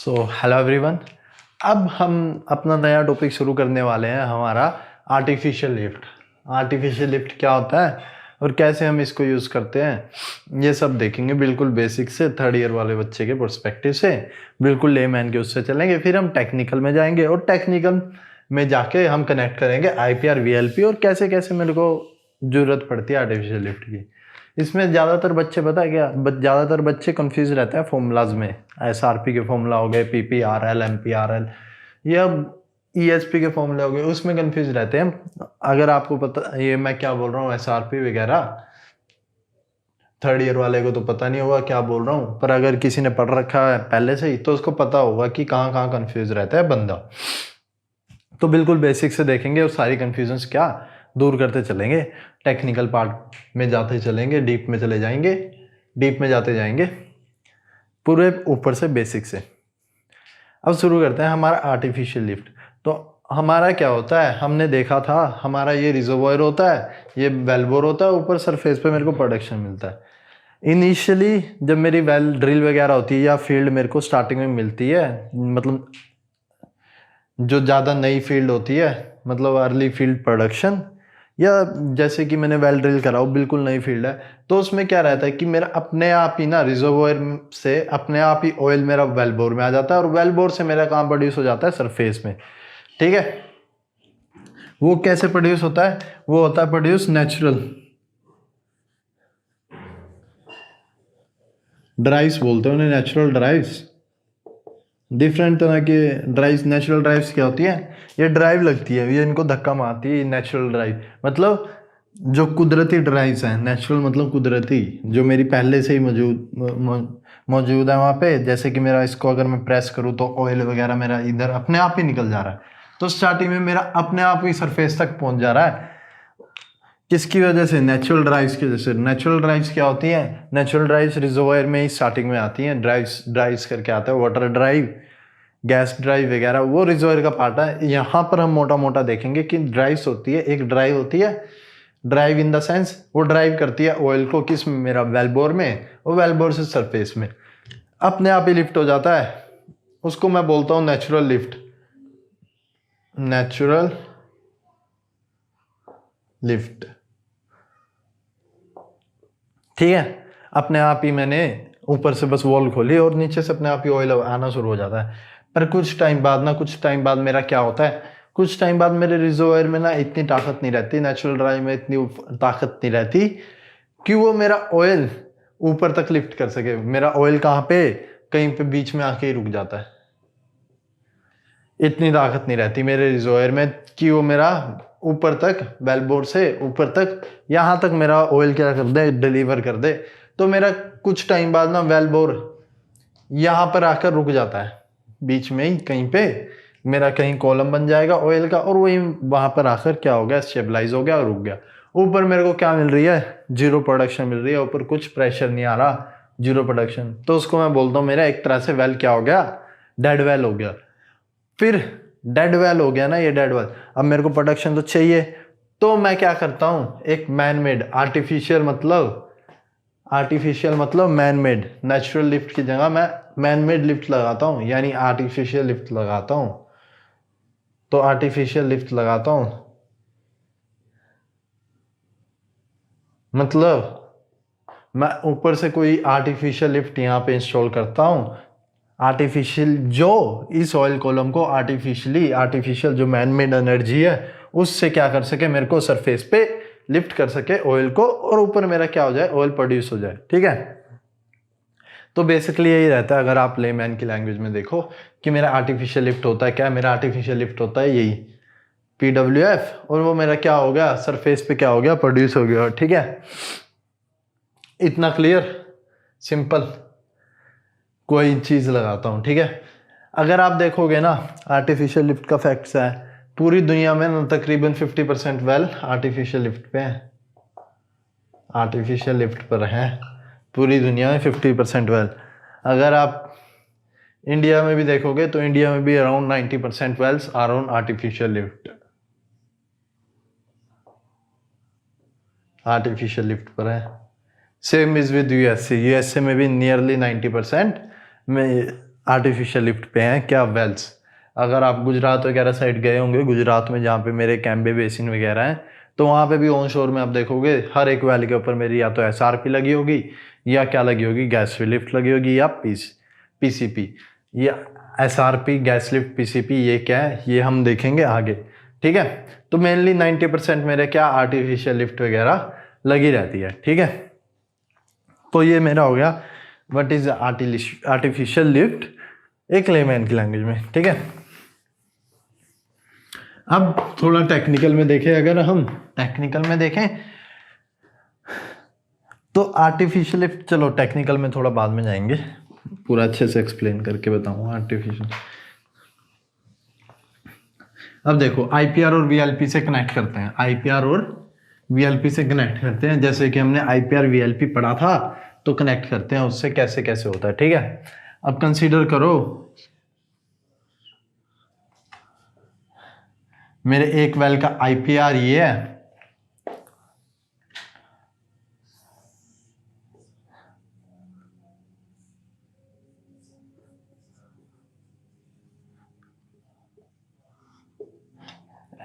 Hello everyone. अब हम अपना नया टॉपिक शुरू करने वाले हैं, हमारा आर्टिफिशियल लिफ्ट। आर्टिफिशियल लिफ्ट क्या होता है और कैसे हम इसको यूज़ करते हैं, ये सब देखेंगे बिल्कुल बेसिक से, थर्ड ईयर वाले बच्चे के पर्सपेक्टिव से, बिल्कुल लेमैन के उससे चलेंगे। फिर हम टेक्निकल में जाएंगे और टेक्निकल में जाके हम कनेक्ट करेंगे IPR VLP और कैसे कैसे मेरे को ज़रूरत पड़ती है आर्टिफिशियल लिफ्ट की। इसमें ज़्यादातर बच्चे पता है क्या, ज़्यादातर बच्चे कंफ्यूज रहते हैं फॉर्मूलाज में। SRP के फॉर्मूला हो गए, PPRL, MPRL या ESP के फॉर्मूले हो गए, उसमें कंफ्यूज रहते हैं। अगर आपको पता, ये मैं क्या बोल रहा हूँ SRP वगैरह, थर्ड ईयर वाले को तो पता नहीं होगा क्या बोल रहा हूँ, पर अगर किसी ने पढ़ रखा है पहले से ही तो उसको पता होगा कि कहाँ कहाँ कंफ्यूज रहता है बंदा। तो बिल्कुल बेसिक से देखेंगे और सारी कंफ्यूजन्स क्या दूर करते चलेंगे। टेक्निकल पार्ट में जाते चलेंगे, डीप में चले जाएंगे, डीप में जाते जाएंगे, पूरे ऊपर से बेसिक से। अब शुरू करते हैं हमारा आर्टिफिशियल लिफ्ट। तो हमारा क्या होता है, हमने देखा था हमारा ये रिजर्वॉयर होता है, ये वेलबोर होता है, ऊपर सरफेस पे मेरे को प्रोडक्शन मिलता है। इनिशियली जब मेरी वेल ड्रिल वगैरह होती है या फील्ड मेरे को स्टार्टिंग में मिलती है, मतलब जो ज़्यादा नई फील्ड होती है, मतलब अर्ली फील्ड प्रोडक्शन, या जैसे कि मैंने वेल ड्रिल करा हो, बिल्कुल नई फील्ड है, तो उसमें क्या रहता है कि मेरा अपने आप ही ना रिजर्वोयर से अपने आप ही ऑयल मेरा वेल बोर में आ जाता है और वेल बोर से मेरा काम प्रोड्यूस हो जाता है सरफेस में। ठीक है, वो कैसे प्रोड्यूस होता है, वो होता है प्रोड्यूस नेचुरल ड्राइव्स बोलते हैं उन्हें, नेचुरल ड्राइव्स। डिफरेंट तरह के ड्राइव्स, नेचुरल ड्राइव्स क्या होती है, ये ड्राइव लगती है, ये इनको धक्का मारती है, नेचुरल ड्राइव मतलब जो कुदरती ड्राइव्स हैं। नेचुरल मतलब कुदरती, जो मेरी पहले से ही मौजूद है वहाँ पे। जैसे कि मेरा इसको अगर मैं प्रेस करूँ तो ऑयल वगैरह मेरा इधर अपने आप ही निकल जा रहा है, तो स्टार्टिंग में मेरा अपने आप ही सरफेस तक पहुँच जा रहा है। किसकी वजह से, नेचुरल ड्राइव्स की वजह से। नेचुरल ड्राइव्स क्या होती हैं, नेचुरल ड्राइव्स रिजर्वोयर में ही स्टार्टिंग में आती हैं। ड्राइव्स करके आता है, वाटर ड्राइव, गैस ड्राइव वगैरह, वो रिजर्वोयर का पार्ट है। यहाँ पर हम मोटा मोटा देखेंगे कि ड्राइव्स होती है, एक ड्राइव होती है, ड्राइव इन द सेंस वो ड्राइव करती है ऑयल को किस में, मेरा वेलबोर में, वो वेलबोर से सरफेस में अपने आप ही लिफ्ट हो जाता है। उसको मैं बोलता हूँ नेचुरल लिफ्ट, नेचुरल लिफ्ट। ठीक है, अपने आप ही मैंने ऊपर से बस वॉल खोली और नीचे से अपने आप ही ऑयल आना शुरू हो जाता है। पर कुछ टाइम बाद ना, कुछ टाइम बाद मेरा क्या होता है, कुछ टाइम बाद मेरे रिजर्वोयर में ना इतनी ताकत नहीं रहती, नेचुरल ड्राइव में इतनी ताकत नहीं रहती कि वो मेरा ऑयल ऊपर तक लिफ्ट कर सके। मेरा ऑयल कहाँ पे, कहीं पे बीच में आके ही रुक जाता है। इतनी ताकत नहीं रहती मेरे रिजर्वोयर में कि वो मेरा ऊपर तक, वेलबोर से ऊपर तक, यहाँ तक मेरा ऑयल क्या कर दे, डिलीवर कर दे। तो मेरा कुछ टाइम बाद ना वेलबोर यहाँ पर आकर रुक जाता है, बीच में ही कहीं पे मेरा कहीं कॉलम बन जाएगा ऑयल का, और वही वहाँ पर आकर क्या हो गया, स्टेबलाइज हो गया और रुक गया। ऊपर मेरे को क्या मिल रही है, जीरो प्रोडक्शन मिल रही है, ऊपर कुछ प्रेशर नहीं आ रहा, जीरो प्रोडक्शन। तो उसको मैं बोलता हूँ मेरा एक तरह से वेल क्या हो गया, डेड वेल हो गया। फिर डेड वेल हो गया ना ये डेड वेल, अब मेरे को प्रोडक्शन तो चाहिए, तो मैं क्या करता हूँ, एक मैन मेड, आर्टिफिशियल मतलब मैन मेड, नेचुरल लिफ्ट की जगह मैं मैन मेड लिफ्ट लगाता हूँ, यानी आर्टिफिशियल लिफ्ट लगाता हूँ। तो आर्टिफिशियल लिफ्ट लगाता हूँ मतलब मैं ऊपर से कोई आर्टिफिशियल लिफ्ट यहाँ पे इंस्टॉल करता हूँ, आर्टिफिशियल, जो इस ऑयल कॉलम को आर्टिफिशियल जो मैन मेड एनर्जी है उससे क्या कर सके, मेरे को सरफेस पे लिफ्ट कर सके ऑयल को, और ऊपर मेरा क्या हो जाए, ऑयल प्रोड्यूस हो जाए। ठीक है, तो बेसिकली यही रहता है। अगर आप लेमैन की लैंग्वेज में देखो कि मेरा आर्टिफिशियल लिफ्ट होता है क्या, मेरा आर्टिफिशियल लिफ्ट होता है यही PWF, और वो मेरा क्या हो गया, सरफेस पे क्या हो गया, प्रोड्यूस हो गया। ठीक है, इतना क्लियर, सिंपल, कोई चीज़ लगाता हूँ। ठीक है, अगर आप देखोगे ना आर्टिफिशियल लिफ्ट का फैक्ट्स है, पूरी दुनिया में ना तकरीबन 50% वेल आर्टिफिशियल लिफ्ट पे है, आर्टिफिशियल लिफ्ट पर है पूरी दुनिया में 50% वेल। अगर आप इंडिया में भी देखोगे तो इंडिया में भी around 90% wells are on artificial lift, artificial lift पर है। सेम इज विद यूएसए में भी नियरली 90% में आर्टिफिशियल लिफ्ट पे हैं क्या, वेल्स। अगर आप गुजरात वगैरह साइड गए होंगे, गुजरात में जहाँ पे मेरे कैम्बे बेसिन वगैरह हैं, तो वहाँ पे भी ऑन शोर में आप देखोगे हर एक वेल के ऊपर मेरी या तो SRP लगी होगी या क्या लगी होगी, गैस लिफ्ट लगी होगी या PCP। या SRP, गैस लिफ्ट, PCP ये क्या है ये हम देखेंगे आगे, ठीक है। तो मेनली 90% मेरे क्या आर्टिफिशियल लिफ्ट वगैरह लगी रहती है, ठीक है। तो ये मेरा हो गया व्हाट इज आर्टिफिशियल लिफ्ट एक लेमैन की लैंग्वेज में, ठीक है। अब थोड़ा टेक्निकल में देखें, अगर हम टेक्निकल में देखें तो आर्टिफिशियल लिफ्ट, चलो टेक्निकल में थोड़ा बाद में जाएंगे, पूरा अच्छे से एक्सप्लेन करके बताऊंगा आर्टिफिशियल। अब देखो IPR और VLP से कनेक्ट करते हैं, IPR और VLP से कनेक्ट करते हैं, जैसे कि हमने IPR VLP पढ़ा था, तो कनेक्ट करते हैं उससे कैसे कैसे होता है, ठीक है। अब कंसीडर करो मेरे एक वेल का IPR ये है,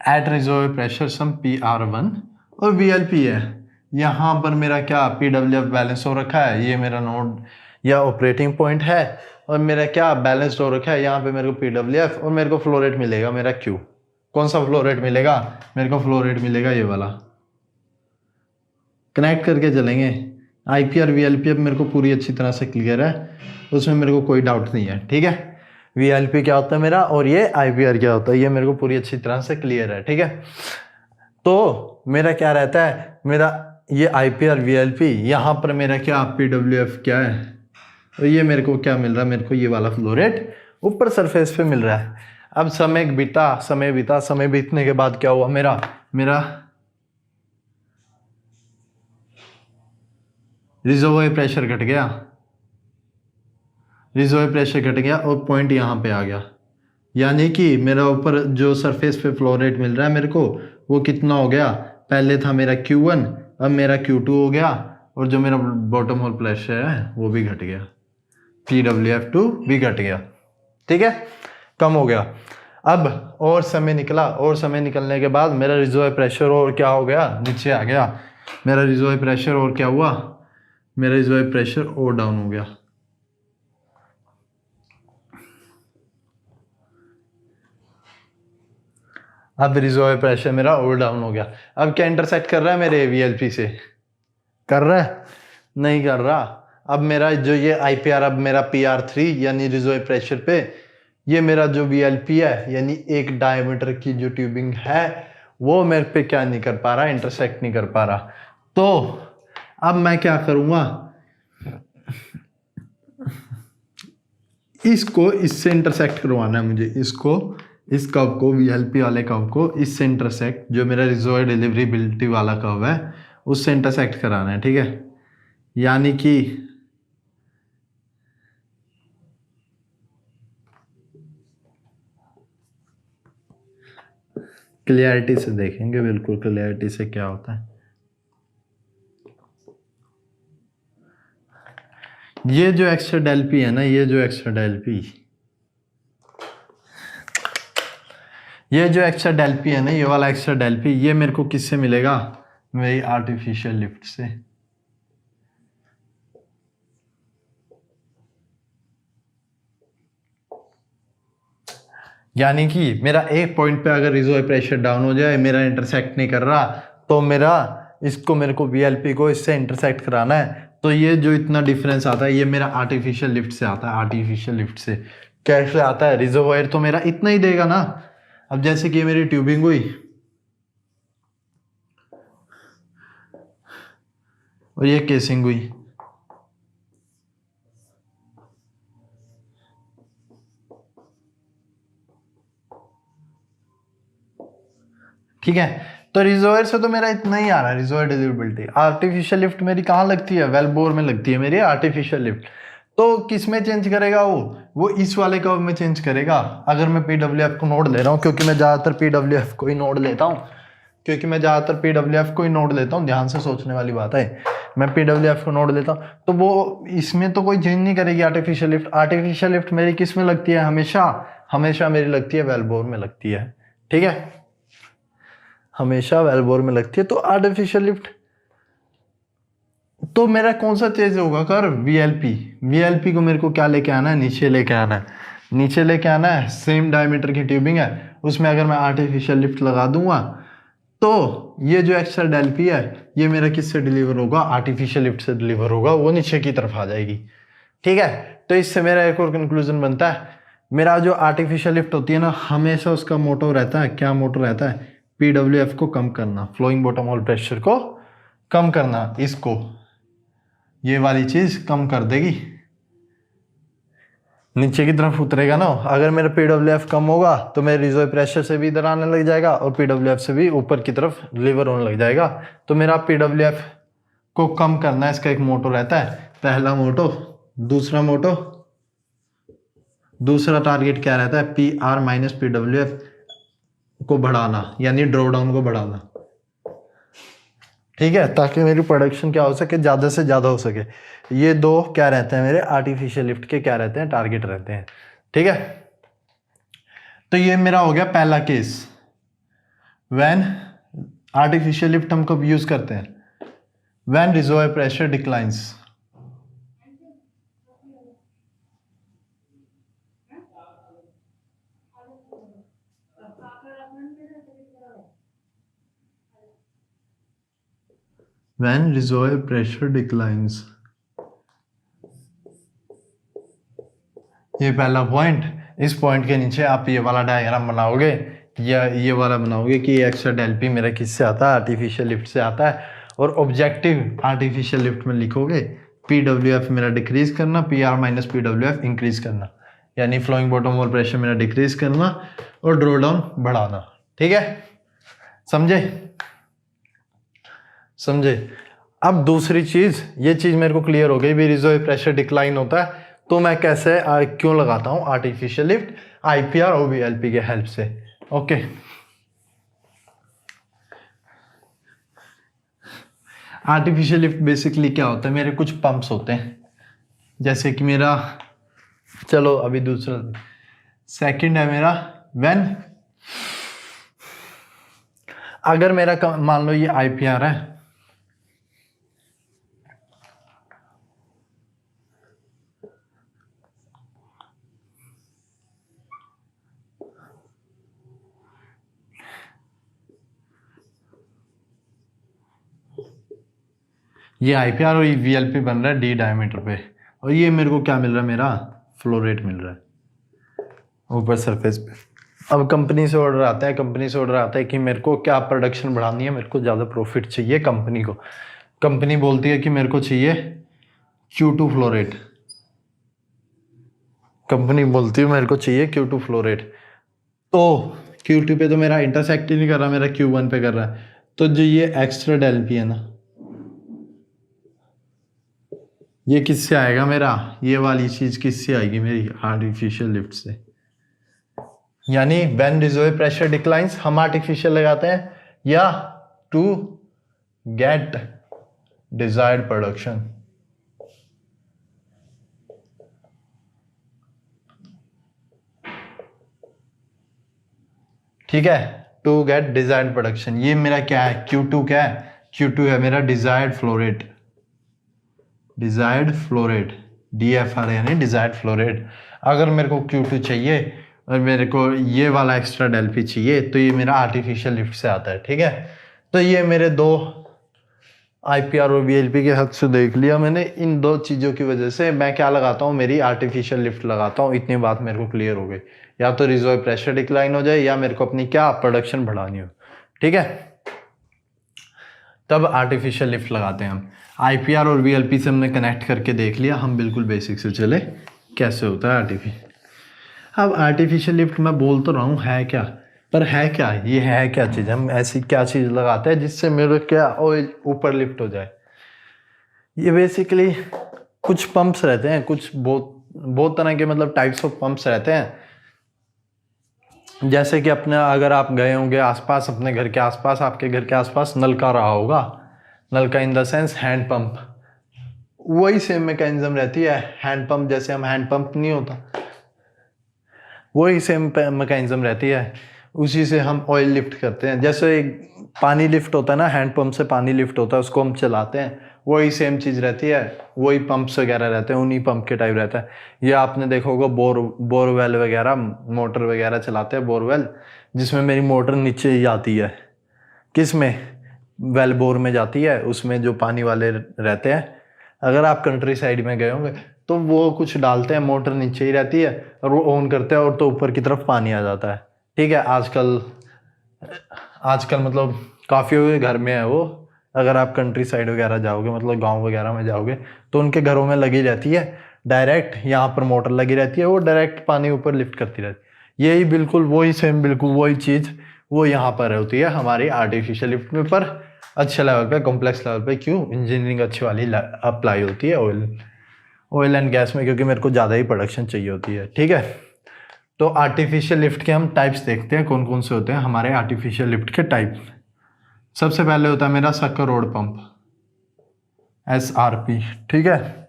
एट रिजर्व प्रेशर सम PR1, और VLP है, यहाँ पर मेरा क्या PWF बैलेंस हो रखा है, ये मेरा नोड या ऑपरेटिंग पॉइंट है, और मेरा क्या बैलेंस हो रखा है, यहाँ पे मेरे को PWF और मेरे को फ्लो रेट मिलेगा मेरा Q। कौन सा फ्लो रेट मिलेगा, मेरे को फ्लो रेट मिलेगा ये वाला। कनेक्ट करके चलेंगे, IPR VLP अब मेरे को पूरी अच्छी तरह से क्लियर है, उसमें मेरे को कोई डाउट नहीं है, ठीक है। VLP क्या होता है मेरा और ये IPR क्या होता है, ये मेरे को पूरी अच्छी तरह से क्लियर है, ठीक है। तो मेरा क्या रहता है, मेरा ये IPR VLP, यहाँ पर मेरा क्या PWF क्या है, तो ये मेरे को क्या मिल रहा है, मेरे को ये वाला फ्लो रेट ऊपर सरफेस पे मिल रहा है। अब समय बीतने के बाद क्या हुआ, मेरा रिजर्वोयर प्रेशर घट गया और पॉइंट यहाँ पे आ गया, यानी कि मेरा ऊपर जो सरफेस पे फ्लो रेट मिल रहा है मेरे को वो कितना हो गया, पहले था मेरा Q1 अब मेरा Q2 हो गया, और जो मेरा बॉटम होल प्रेशर है वो भी घट गया, PWF2 भी घट गया, ठीक है, कम हो गया। अब और समय निकला, और समय निकलने के बाद मेरा रिजर्वोयर प्रेशर और क्या हो गया, नीचे आ गया मेरा रिजर्वोयर प्रेशर, और क्या हुआ, मेरा रिजर्वोयर प्रेशर और डाउन हो गया। अब रिजर्वोयर प्रेशर मेरा और डाउन हो गया। अब क्या इंटरसेक्ट कर रहा है मेरे VLP से, कर रहा है, नहीं कर रहा। अब मेरा जो ये IPR अब मेरा PR3 यानी रिजर्वोयर प्रेशर पे, ये मेरा जो VLP है यानी एक डायमीटर की जो ट्यूबिंग है वो मेरे पे क्या नहीं कर पा रहा, इंटरसेक्ट नहीं कर पा रहा। तो अब मैं क्या करूँगा, इसको इससे इंटरसेक्ट करवाना है मुझे, इस कर्व को VLP वाले कर्व को इससे इंटरसेक्ट, जो मेरा रिजर्वोयर डिलीवरीबिलिटी वाला कर्व है उससे इंटरसेक्ट कराना है, ठीक है। यानी कि क्लियरिटी से देखेंगे, बिल्कुल क्लियरिटी से क्या होता है। ये जो एक्स्ट्रा डेल पी है ना, ये जो एक्स्ट्रा डेल पी है ना, ये वाला एक्स्ट्रा डेल पी, ये मेरे को किससे मिलेगा, मेरी आर्टिफिशियल लिफ्ट से। यानी कि मेरा एक पॉइंट पे अगर रिजर्वोयर प्रेशर डाउन हो जाए, मेरा इंटरसेक्ट नहीं कर रहा, तो मेरे को VLP को इससे इंटरसेक्ट कराना है, तो ये जो इतना डिफरेंस आता है ये मेरा आर्टिफिशियल लिफ्ट से आता है। आर्टिफिशियल लिफ्ट से कैसे आता है, रिजर्वोयर तो मेरा इतना ही देगा ना। अब जैसे कि मेरी ट्यूबिंग हुई और ये केसिंग हुई, ठीक है, तो रिजर्वोयर से तो मेरा इतना ही आ रहा है, रिजर्वोयर डिलीवरेबिलिटी। आर्टिफिशियल लिफ्ट मेरी कहाँ लगती है, वेल बोर में लगती है मेरी आर्टिफिशियल लिफ्ट। तो किस में चेंज करेगा वो इस वाले कर्व में चेंज करेगा। अगर मैं PWF को नोड ले रहा हूँ, क्योंकि मैं ज़्यादातर PWF को ही नोड लेता हूँ, ध्यान से सोचने वाली बात है। मैं PWF को नोड लेता हूँ, तो वो इसमें तो कोई चेंज नहीं करेगी आर्टिफिशियल लिफ्ट। आर्टिफिशियल लिफ्ट मेरी किस में लगती है? हमेशा मेरी लगती है वेलबोर में लगती है, ठीक है, हमेशा वेलबोर में लगती है। तो आर्टिफिशियल लिफ्ट तो मेरा कौन सा चेंज होगा कर्व? वीएलपी को मेरे को क्या लेके आना है? नीचे लेके आना है, नीचे लेके आना है। सेम डायमीटर की ट्यूबिंग है, उसमें अगर मैं आर्टिफिशियल लिफ्ट लगा दूंगा तो ये जो एक्स्ट्रा डेल पी है ये मेरा किससे डिलीवर होगा? आर्टिफिशियल लिफ्ट से डिलीवर होगा, वो नीचे की तरफ आ जाएगी, ठीक है। तो इससे मेरा एक और कंक्लूजन बनता है, मेरा जो आर्टिफिशियल लिफ्ट होती है ना, हमेशा उसका मोटो रहता है, क्या मोटो रहता है? PWF को कम करना, फ्लोइंग बॉटम होल प्रेशर को कम करना। इसको ये वाली चीज कम कर देगी, नीचे की तरफ उतरेगा ना। अगर मेरा PWF कम होगा तो मेरे रिजर्व प्रेशर से भी इधर आने लग जाएगा और PWF से भी ऊपर की तरफ डिलीवर होने लग जाएगा। तो मेरा PWF को कम करना है, इसका एक मोटो रहता है, पहला मोटो। दूसरा टारगेट क्या रहता है? PR माइनस PWF को बढ़ाना, यानी ड्रॉ डाउन को बढ़ाना, ठीक है, ताकि मेरी प्रोडक्शन क्या हो सके? ज़्यादा से ज़्यादा हो सके। ये दो क्या रहते हैं मेरे आर्टिफिशियल लिफ्ट के, क्या रहते हैं? टारगेट रहते हैं, ठीक है। तो ये मेरा हो गया पहला केस। व्हेन आर्टिफिशियल लिफ्ट हम कब यूज करते हैं? When reservoir pressure declines. When reservoir pressure declines, ये पहला पॉइंट। इस पॉइंट के नीचे आप ये वाला डायग्राम बनाओगे या ये वाला बनाओगे कि एक्स्ट्रा डेल पी मेरा किससे आता है? आर्टिफिशियल लिफ्ट से आता है। और ऑब्जेक्टिव आर्टिफिशियल लिफ्ट में लिखोगे PWF मेरा डिक्रीज करना, PR माइनस PWF इंक्रीज करना, यानी फ्लोइंग बॉटम होल प्रेशर मेरा डिक्रीज करना और ड्रॉ डाउन बढ़ाना, ठीक है, समझे। अब दूसरी चीज, ये चीज मेरे को क्लियर हो गई भी, रिजर्व प्रेशर डिक्लाइन होता है तो मैं कैसे क्यों लगाता हूं आर्टिफिशियल लिफ्ट? IPR और VLP के हेल्प से, ओके। आर्टिफिशियल लिफ्ट बेसिकली क्या होता है? मेरे कुछ पंप्स होते हैं, जैसे कि मेरा, चलो अभी दूसरा सेकंड है मेरा, व्हेन अगर मेरा मान लो ये IPR है, ये IPR और ये VLP बन रहा है D डायमीटर पे, और ये मेरे को क्या मिल रहा है? मेरा फ्लो रेट मिल रहा है ऊपर सरफेस पे। अब कंपनी से ऑर्डर आता है कि मेरे को क्या प्रोडक्शन बढ़ानी है, मेरे को ज़्यादा प्रॉफिट चाहिए कंपनी को। कंपनी बोलती है कि मेरे को चाहिए Q2 flow rate, flow rate. तो Q2 पे तो मेरा इंटरसेक्ट ही नहीं कर रहा, मेरा Q1 पे कर रहा है। तो जो ये एक्स्ट्रा डेल पी है ना, ये किससे आएगा मेरा? ये वाली चीज किससे आएगी? मेरी आर्टिफिशियल लिफ्ट से। यानी व्हेन रिजर्वॉयर प्रेशर डिक्लाइंस हम आर्टिफिशियल लगाते हैं, या टू गेट डिजायर्ड प्रोडक्शन। ठीक है, टू गेट डिजायर्ड प्रोडक्शन। ये मेरा क्या है? Q2 क्या है? Q2 है मेरा डिजायर्ड फ्लो रेट, DFR यानी डिजायर्ड फ्लो रेट। अगर मेरे को Q2 चाहिए और मेरे को ये वाला एक्स्ट्रा डेल पी चाहिए, तो ये मेरा आर्टिफिशियल लिफ्ट से आता है, ठीक है। तो ये मेरे दो IPR और VLP के हद से देख लिया मैंने। इन दो चीज़ों की वजह से मैं क्या लगाता हूँ? मेरी आर्टिफिशियल लिफ्ट लगाता हूँ। इतनी बात मेरे को क्लियर हो गई, या तो रिजर्व प्रेशर डिक्लाइन हो जाए या मेरे को अपनी क्या प्रोडक्शन बढ़ानी हो, ठीक है, तब आर्टिफिशियल लिफ्ट लगाते हैं हम। IPR और VLP से हमने कनेक्ट करके देख लिया, हम बिल्कुल बेसिक से चले कैसे होता है आर्टिफिशियल। अब आर्टिफिशियल लिफ्ट मैं बोल तो रहा हूँ है क्या, पर है क्या? ये है क्या चीज़? हम ऐसी क्या चीज़ लगाते हैं जिससे मेरे क्या ऑयल ऊपर लिफ्ट हो जाए? ये बेसिकली कुछ पंप्स रहते हैं, कुछ बहुत तरह के मतलब टाइप्स ऑफ पंप्स रहते हैं। जैसे कि अपने अगर आप गए होंगे आसपास, अपने घर के आसपास, आपके घर के आसपास नलका रहा होगा, नल का in the sense hand pump, वही सेम मैकेनिज्म रहती है। हैंड पंप जैसे हम हैंड पंप नहीं होता, वही सेम मैकेनिज्म रहती है, उसी से हम ऑयल लिफ्ट करते हैं। जैसे पानी लिफ्ट होता है ना, हैंड पंप से पानी लिफ्ट होता है, उसको हम चलाते हैं, वही सेम चीज़ रहती है, वही पंप्स वगैरह रहते हैं, उन्हीं पंप के टाइप रहता है। ये आपने देखा होगा बोरवेल वगैरह, मोटर वगैरह चलाते हैं बोरवेल, जिसमें मेरी मोटर नीचे ही आती है, किस में, वेल बोर में जाती है, उसमें जो पानी वाले रहते हैं। अगर आप कंट्री साइड में गए होंगे तो वो कुछ डालते हैं, मोटर नीचे ही रहती है और वो ऑन करते हैं और तो ऊपर की तरफ पानी आ जाता है। ठीक है, आजकल मतलब काफ़ी घर में है वो। अगर आप कंट्री साइड वगैरह जाओगे, मतलब गांव वगैरह में जाओगे, तो उनके घरों में लगी रहती है डायरेक्ट, यहाँ पर मोटर लगी रहती है, वो डायरेक्ट पानी ऊपर लिफ्ट करती रहती है। यही बिल्कुल वही सेम, बिल्कुल वही चीज़ वो यहाँ पर होती है हमारी आर्टिफिशियल लिफ्ट में, पर अच्छे लेवल पे, कॉम्प्लेक्स लेवल पे। क्यों? इंजीनियरिंग अच्छी वाली अप्लाई होती है ऑयल एंड गैस में, क्योंकि मेरे को ज़्यादा ही प्रोडक्शन चाहिए होती है। ठीक है, तो आर्टिफिशियल लिफ्ट के हम टाइप्स देखते हैं, कौन कौन से होते हैं हमारे आर्टिफिशियल लिफ्ट के टाइप। सबसे पहले होता है मेरा सक्कर रोड पंप, SRP। ठीक है,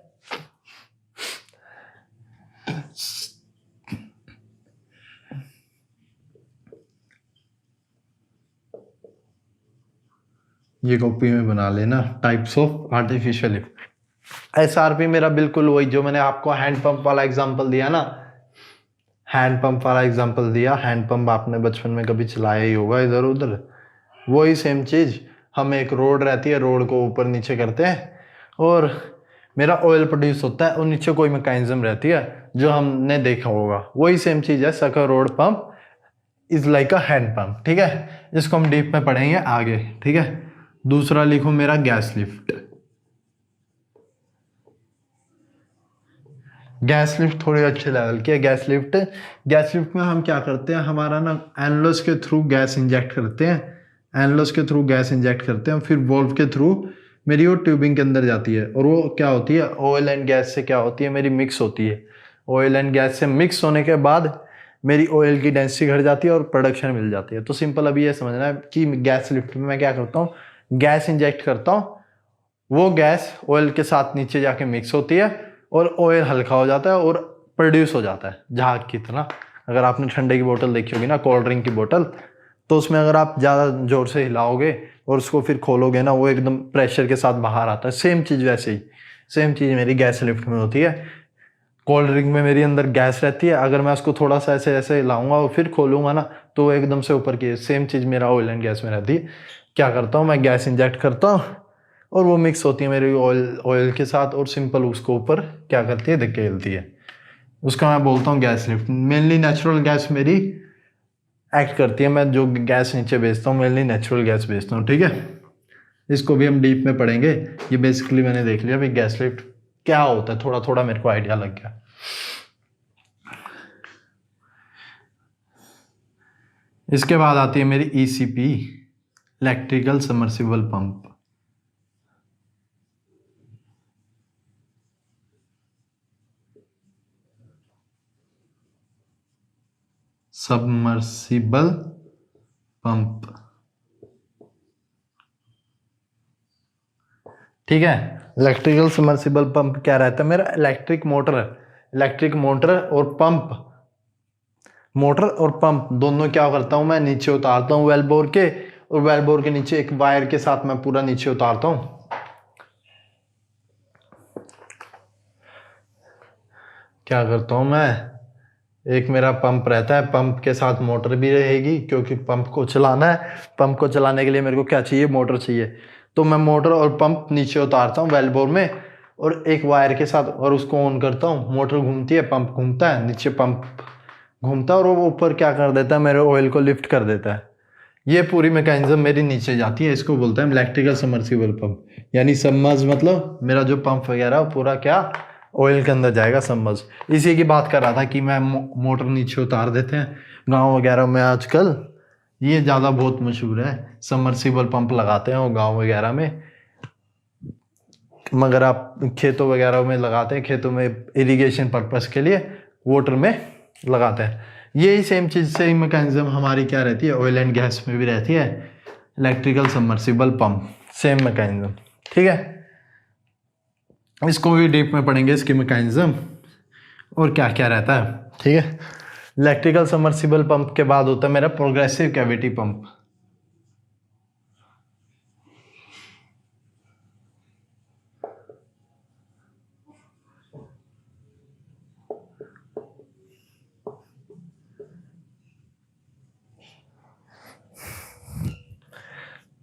ये कॉपी में बना लेना, types of artificial lift. SRP मेरा बिल्कुल वही, जो मैंने आपको हैंड पंप वाला एग्जांपल दिया ना, हैंड पंप वाला एग्जांपल दिया, हैंड पंप आपने बचपन में कभी चलाया ही होगा इधर उधर, वही सेम चीज़। हम एक रोड रहती है, रोड को ऊपर नीचे करते हैं और मेरा ऑयल प्रोड्यूस होता है, और नीचे कोई मैकेनिज्म रहती है जो हमने देखा होगा, वही सेम चीज़ है। Sucker rod pump is like a hand pump. ठीक है, इसको हम डीप में पढ़ेंगे आगे। ठीक है, दूसरा लिखो मेरा गैस लिफ्ट। गैस लिफ्ट थोड़ी अच्छे लेवल की है। गैस लिफ्ट में हम क्या करते हैं, हमारा ना एनलोस के थ्रू गैस इंजेक्ट करते हैं, एनलोस के थ्रू गैस इंजेक्ट करते हैं, फिर वॉल्व के थ्रू मेरी वो ट्यूबिंग के अंदर जाती है, और वो क्या होती है, ऑयल एंड गैस से क्या होती है, मेरी मिक्स होती है। ऑयल एंड गैस से मिक्स होने के बाद मेरी ऑयल की डेंसिटी घट जाती है और प्रोडक्शन मिल जाती है। तो सिंपल अभी ये समझना है कि गैस लिफ्ट में मैं क्या करता हूँ, गैस इंजेक्ट करता हूँ, वो गैस ऑयल के साथ नीचे जाके मिक्स होती है और ऑयल हल्का हो जाता है और प्रोड्यूस हो जाता है जहाज की तरह। अगर आपने ठंडे की बोतल देखी होगी ना, कोल्ड ड्रिंक की बोतल, तो उसमें अगर आप ज़्यादा ज़ोर से हिलाओगे और उसको फिर खोलोगे ना, वो एकदम प्रेशर के साथ बाहर आता है। सेम चीज़ वैसे ही, सेम चीज़ मेरी गैस लिफ्ट में होती है। कोल्ड ड्रिंक में मेरी अंदर गैस रहती है, अगर मैं उसको थोड़ा सा ऐसे ऐसे हिलाऊंगा और फिर खोलूंगा ना, तो वो एकदम से ऊपर की। सेम चीज़ मेरा ऑयल एंड गैस में रहती है। क्या करता हूँ मैं, गैस इंजेक्ट करता हूँ और वो मिक्स होती है मेरी ऑयल के साथ, और सिंपल उसको ऊपर क्या करती है, धकेलती है। उसका मैं बोलता हूँ gas lift. Mainly natural gas मेरी एक्ट करती है, मैं जो गैस नीचे भेजता हूँ मेनली नेचुरल गैस भेजता हूँ। ठीक है, इसको भी हम डीप में पढ़ेंगे। ये बेसिकली मैंने देख लिया भाई गैस लिफ्ट क्या होता है, थोड़ा थोड़ा मेरे को आइडिया लग गया। इसके बाद आती है मेरी ECP, electrical submersible pump. Submersible pump, ठीक है। इलेक्ट्रिकल सबमर्सिबल पंप क्या रहता है, मेरा इलेक्ट्रिक मोटर और पंप, मोटर और पंप दोनों क्या करता हूं मैं, नीचे उतारता हूं वेल बोर के, और वेल बोर के नीचे एक वायर के साथ मैं पूरा नीचे उतारता हूं। क्या करता हूं मैं, एक मेरा पंप रहता है, पंप के साथ मोटर भी रहेगी, क्योंकि पंप को चलाना है। पंप को चलाने के लिए मेरे को क्या चाहिए, मोटर चाहिए। तो मैं मोटर और पंप नीचे उतारता हूँ वेल बोर में, और एक वायर के साथ, और उसको ऑन करता हूँ। मोटर घूमती है, पंप घूमता है, नीचे पंप घूमता है, और वो ऊपर क्या कर देता है, मेरे ऑयल को लिफ्ट कर देता है। ये पूरी मैकेनिज्म मेरी नीचे जाती है। इसको बोलते हैं इलेक्ट्रिकल सबमर्सिबल पंप, यानी सबमर्ज मतलब मेरा जो पंप वगैरह पूरा क्या ऑयल के अंदर जाएगा, सबमर्ज। इसी की बात कर रहा था कि मैं मोटर नीचे उतार देते हैं। गांव वगैरह में आजकल ये ज़्यादा बहुत मशहूर है, सबमर्सिबल पंप लगाते हैं वो गांव वगैरह में। मगर आप खेतों वगैरह में लगाते हैं, खेतों में इरिगेशन पर्पस के लिए वाटर में लगाते हैं। यही सेम चीज़, सेम मैकेनिज्म हमारी क्या रहती है, ऑयल एंड गैस में भी रहती है, electrical submersible pump, same mechanism. ठीक है, इसको भी डीप में पढ़ेंगे, इसकी मैकेनिज्म और क्या क्या रहता है। ठीक है, इलेक्ट्रिकल सबमर्सिबल पंप के बाद होता है मेरा प्रोग्रेसिव कैविटी पंप।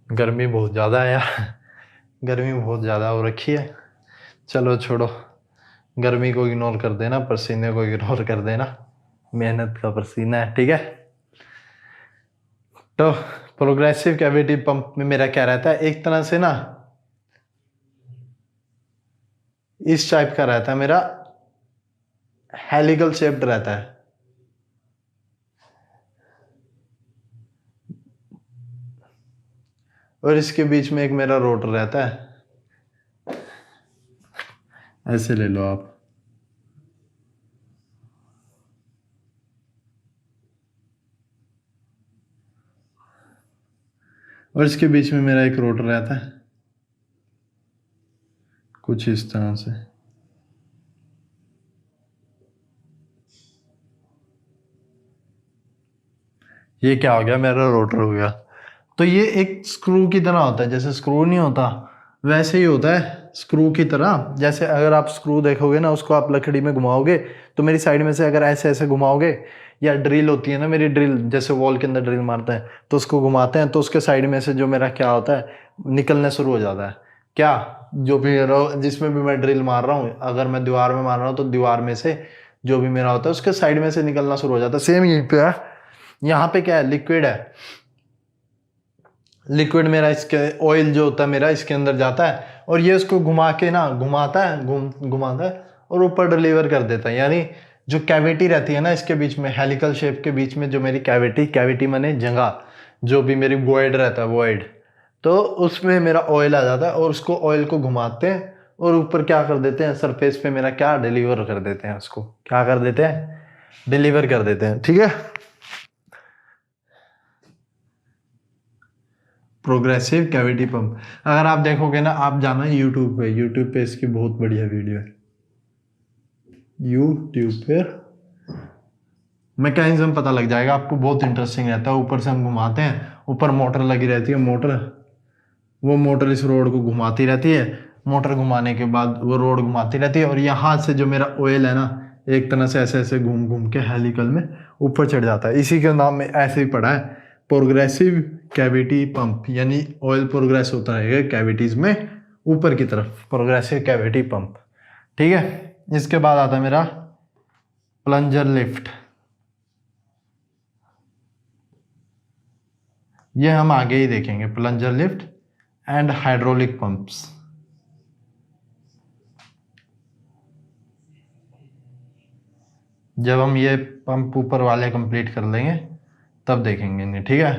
गर्मी बहुत ज़्यादा है यार, गर्मी बहुत ज़्यादा हो रखी है। चलो छोड़ो, गर्मी को इग्नोर कर देना, पसीने को इग्नोर कर देना, मेहनत का पसीना है। ठीक है, तो प्रोग्रेसिव कैविटी पंप में मेरा क्या रहता है, एक तरह से ना इस टाइप का रहता है मेरा, हेलिकल शेप्ड रहता है। और इसके बीच में एक मेरा रोटर रहता है, ऐसे ले लो आप। और इसके बीच में मेरा एक रोटर रहता है कुछ इस तरह से। ये क्या हो गया, मेरा रोटर हो गया। तो ये एक स्क्रू की तरह होता है, जैसे स्क्रू नहीं होता वैसे ही होता है स्क्रू की तरह। जैसे अगर आप स्क्रू देखोगे ना, उसको आप लकड़ी में घुमाओगे तो मेरी साइड में से अगर ऐसे ऐसे घुमाओगे, या ड्रिल होती है ना मेरी, ड्रिल जैसे वॉल के अंदर ड्रिल मारते हैं तो उसको घुमाते हैं, तो उसके साइड में से जो मेरा क्या होता है, निकलने शुरू हो जाता है। क्या, जो भी जिसमें भी मैं ड्रिल मार रहा हूँ, अगर मैं दीवार में मार रहा हूँ तो दीवार में से जो भी मेरा होता है उसके साइड में से निकलना शुरू हो जाता है। सेम यहीं पे है, यहाँ पे क्या है, लिक्विड है। लिक्विड मेरा इसके ऑयल जो होता है मेरा इसके अंदर जाता है, और ये उसको घुमा के ना घुमाता है, घुमाता है और ऊपर डिलीवर कर देता है। यानी जो कैविटी रहती है ना इसके बीच में, हेलिकल शेप के बीच में जो मेरी कैविटी माने जगह, जो भी मेरी वॉइड रहता है वॉइड, तो उसमें मेरा ऑयल आ जाता है और उसको ऑयल को घुमाते हैं और ऊपर क्या कर देते हैं, सरफेस पे मेरा क्या डिलीवर कर देते हैं, उसको क्या कर देते हैं, डिलीवर कर देते हैं। ठीक है, प्रोग्रेसिव कैविटी पंप। अगर आप देखोगे ना, आप जाना यूट्यूब पे इसकी बहुत बढ़िया वीडियो है। यूट्यूब पे मैकेनिज्म पता लग जाएगा आपको, बहुत इंटरेस्टिंग रहता है। ऊपर से हम घुमाते हैं, ऊपर मोटर लगी रहती है, वो मोटर इस रोड को घुमाती रहती है, मोटर घुमाने के बाद वो रोड घुमाती रहती है, और यहाँ से जो मेरा ऑयल है ना, एक तरह से ऐसे ऐसे घूम घूम के हेलिकल में ऊपर चढ़ जाता है। इसी के नाम में ऐसे ही पड़ा है, प्रोग्रेसिव कैविटी पंप, यानी ऑयल प्रोग्रेस होता रहेगा कैविटीज में ऊपर की तरफ, प्रोग्रेसिव कैविटी पंप। ठीक है, इसके बाद आता है मेरा प्लंजर लिफ्ट। ये हम आगे ही देखेंगे, plunger lift and hydraulic pumps. जब हम ये पंप ऊपर वाले कंप्लीट कर लेंगे तब देखेंगे। ठीक है,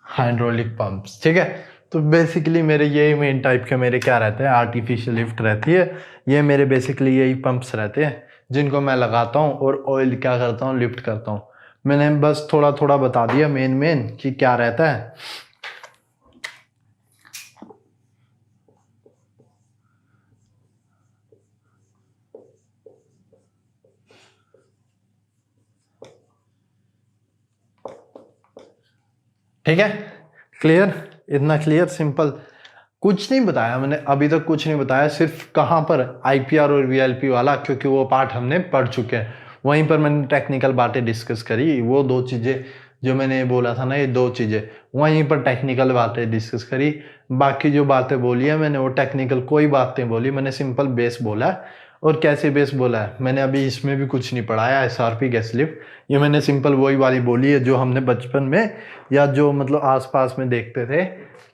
हाइड्रोलिक पंप्स। ठीक है, तो बेसिकली मेरे यही मेन टाइप के मेरे क्या रहते हैं, आर्टिफिशियल लिफ्ट रहती है। ये मेरे बेसिकली यही पंप्स रहते हैं जिनको मैं लगाता हूँ और ऑयल क्या करता हूँ, लिफ्ट करता हूँ। मैंने बस थोड़ा थोड़ा बता दिया मेन कि क्या रहता है। ठीक है, क्लियर, इतना क्लियर सिंपल। कुछ नहीं बताया मैंने अभी तक, कुछ नहीं बताया, सिर्फ कहाँ पर आईपीआर और वीएलपी वाला, क्योंकि वो पार्ट हमने पढ़ चुके हैं। वहीं पर मैंने टेक्निकल बातें डिस्कस करी, वो दो चीज़ें जो मैंने बोला था ना, ये दो चीज़ें वहीं पर टेक्निकल बातें डिस्कस करी। बाकी जो बातें बोली है मैंने वो टेक्निकल कोई बात नहीं बोली, मैंने सिंपल बेस बोला है। और कैसे बेस बोला है, मैंने अभी इसमें भी कुछ नहीं पढ़ाया, एसआरपी गैस लिफ्ट, ये मैंने सिंपल वही वाली बोली है जो हमने बचपन में या जो मतलब आसपास में देखते थे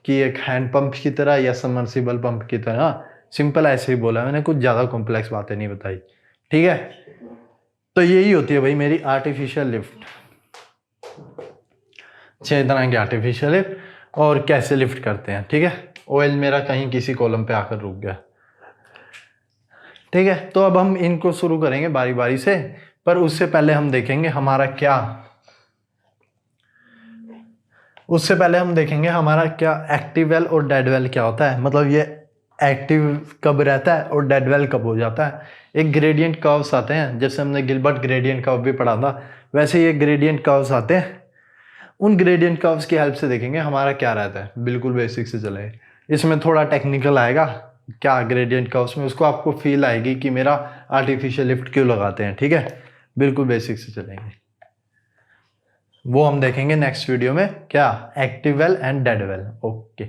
कि एक हैंड पंप की तरह या सबमर्सिबल पंप की तरह, सिंपल ऐसे ही बोला मैंने, कुछ ज़्यादा कॉम्प्लेक्स बातें नहीं बताई। ठीक है, तो यही होती है भाई मेरी आर्टिफिशियल लिफ्ट। 6 तरह की आर्टिफिशियल लिफ्ट और कैसे लिफ्ट करते हैं। ठीक है, ऑयल मेरा कहीं किसी कॉलम पे आकर रुक गया। ठीक है, तो अब हम इनको शुरू करेंगे बारी बारी से, पर उससे पहले हम देखेंगे हमारा क्या उससे पहले हम देखेंगे हमारा क्या एक्टिव वेल और डेड वेल क्या होता है, मतलब ये एक्टिव कब रहता है और डेड वेल कब हो जाता है। एक ग्रेडियंट कर्व्स आते हैं, जैसे हमने गिलबर्ट ग्रेडियंट कर्व भी पढ़ा था, वैसे ये ग्रेडियंट कर्व्स आते हैं। उन ग्रेडियंट कर्व्स की हेल्प से देखेंगे हमारा क्या रहता है, बिल्कुल बेसिक से चलेंगे। इसमें थोड़ा टेक्निकल आएगा क्या ग्रेडियंट कर्व्स में, उसको आपको फील आएगी कि मेरा आर्टिफिशियल लिफ्ट क्यों लगाते हैं, ठीक है। बिल्कुल बेसिक से चलेंगे, वो हम देखेंगे नेक्स्ट वीडियो में, क्या active well and dead well. Okay.